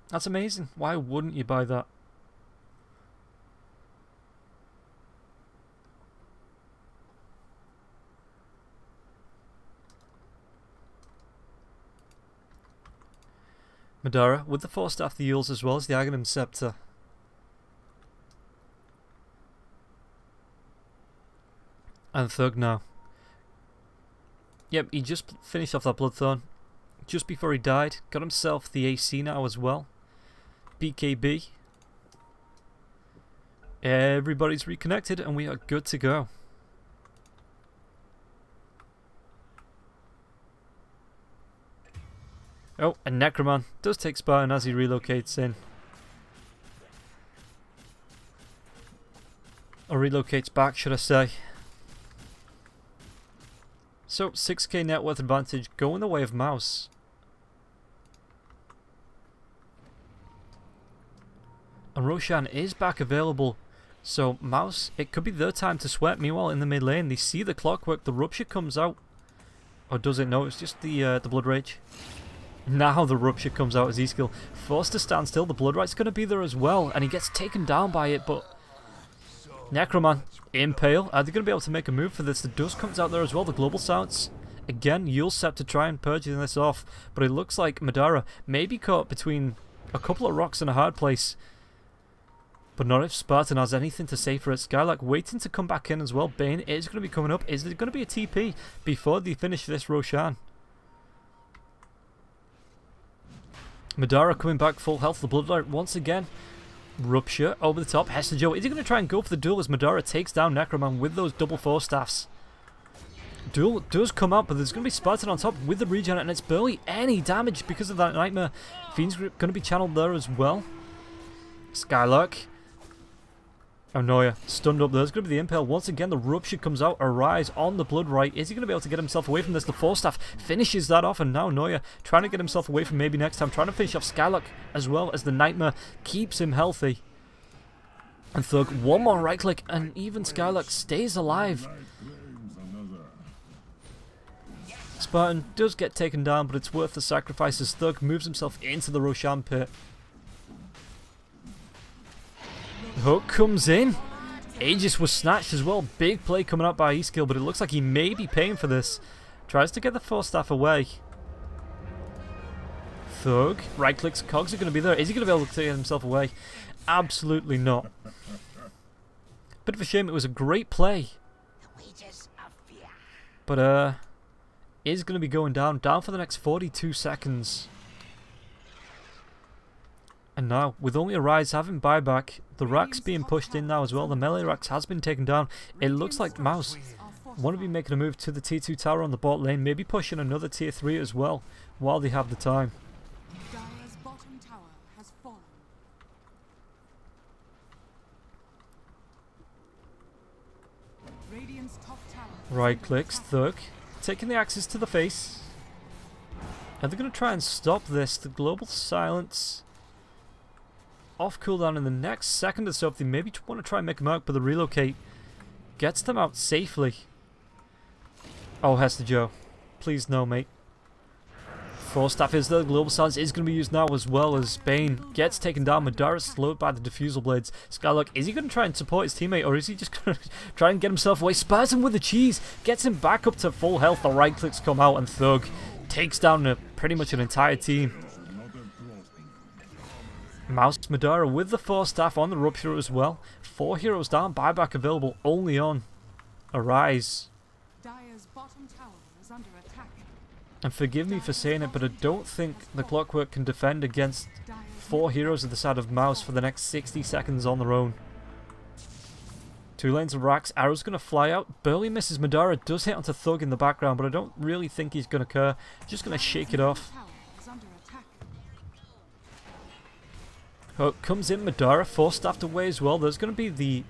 That's amazing. Why wouldn't you buy that? Madara with the 4 staff the Yules as well as the Aghanim Scepter. And Thug now. Yep, he just finished off that Bloodthorn. Just before he died. Got himself the AC now as well. BKB. Everybody's reconnected and we are good to go. Oh, and Necroman does take Spartan as he relocates in. Or relocates back, should I say. So, 6k net worth advantage going the way of Mouse. And Roshan is back available. So, Mouse, it could be their time to sweat. Meanwhile, in the mid lane, they see the clockwork. The Rupture comes out. Or does it? No, it's just the Blood Rage. Now the Rupture comes out as E-skill. Forced to stand still. The Blood Right's going to be there as well. And he gets taken down by it, but... Necroman, Impale. Are they going to be able to make a move for this? The Dust comes out there as well. The Global Silence. Again, Yule's set to try and purge this off. But it looks like Madara may be caught between a couple of rocks and a hard place. But not if Spartan has anything to say for it. Skylark waiting to come back in as well. Bane is going to be coming up. Is there going to be a TP before they finish this Roshan? Madara coming back full health. The Bloodlight once again. Rupture over the top. Hester Joe. Is he going to try and go for the duel as Madara takes down Necroman with those double 4 staffs? Duel does come out, but there's going to be Spartan on top with the regen, and it's barely any damage because of that Nightmare. Fiend's Grip going to be channeled there as well. Skylark. Oh, Noya stunned up. There's going to be the Impale. Once again, the Rupture comes out. Arise on the Blood Right. Is he going to be able to get himself away from this? The 4 staff finishes that off, and now Noya trying to get himself away from maybe next time. Trying to finish off Skylark as well as the Nightmare keeps him healthy. And Thug, one more right click, and even Skylark stays alive. Spartan does get taken down, but it's worth the sacrifice as Thug moves himself into the Roshan pit. Hook comes in. Aegis was snatched as well. Big play coming up by E-skill, but it looks like he may be paying for this. Tries to get the 4 staff away. Thug. Right clicks. Cogs are going to be there. Is he going to be able to get himself away? Absolutely not. Bit of a shame. It was a great play. But is going to be going down. Down for the next 42 seconds. And now, with only Arise having buyback, the racks being pushed in now as well. The melee racks has been taken down. It looks like Mouse want to be making a move to the tier 2 tower on the bot lane. Maybe pushing another tier 3 as well, while they have the time. Dire's bottom tower has fallen. Radiant's top tower. Right clicks, Thug. Taking the axes to the face. Are they going to try and stop this? The Global Silence... off cooldown in the next second or so. If they maybe want to try and make them out, but the relocate gets them out safely. Oh, Hester Joe. Please no, mate. 4 staff is there. Global Silence is going to be used now as well as Bane gets taken down. Madara slowed by the Diffusal Blades. Skylark, is he going to try and support his teammate, or is he just going to try and get himself away? Spartan with the cheese gets him back up to full health. The right clicks come out and Thug takes down pretty much an entire team. Mouse Madara with the 4 staff on the Rupture as well. 4 heroes down, buyback available only on Arise. Dire's bottom tower is under attack. And forgive me for saying it, but I don't think the Clockwork can defend against 4 heroes at the side of Mouse for the next 60 seconds on their own. 2 lanes of racks, arrow's going to fly out. Barely misses Madara, does hit onto Thug in the background, but I don't really think he's going to care. Just going to shake it off. Hook comes in, Madara, 4 staffed away as well. There's going to be the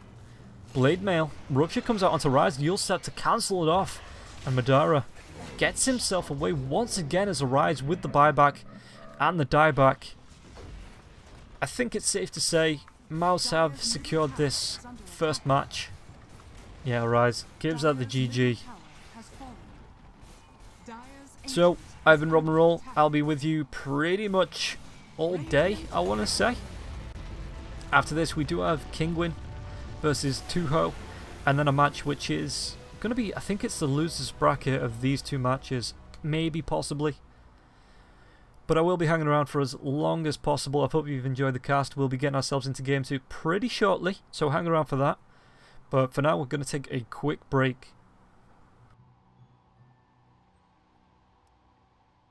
Blade Mail. Rupture comes out onto Rise. You'll set to cancel it off. And Madara gets himself away once again as a Rise with the buyback and the dieback. I think it's safe to say mouz have secured this first match. Yeah, Rise gives out the GG. So, I've been Rob and Roll. I'll be with you pretty much all day, I want to say. After this, we do have Kingwin versus Tuho, and then a match which is going to be, I think it's the loser's bracket of these two matches, maybe, possibly. But I will be hanging around for as long as possible. I hope you've enjoyed the cast. We'll be getting ourselves into Game 2 pretty shortly, so hang around for that. But for now, we're going to take a quick break.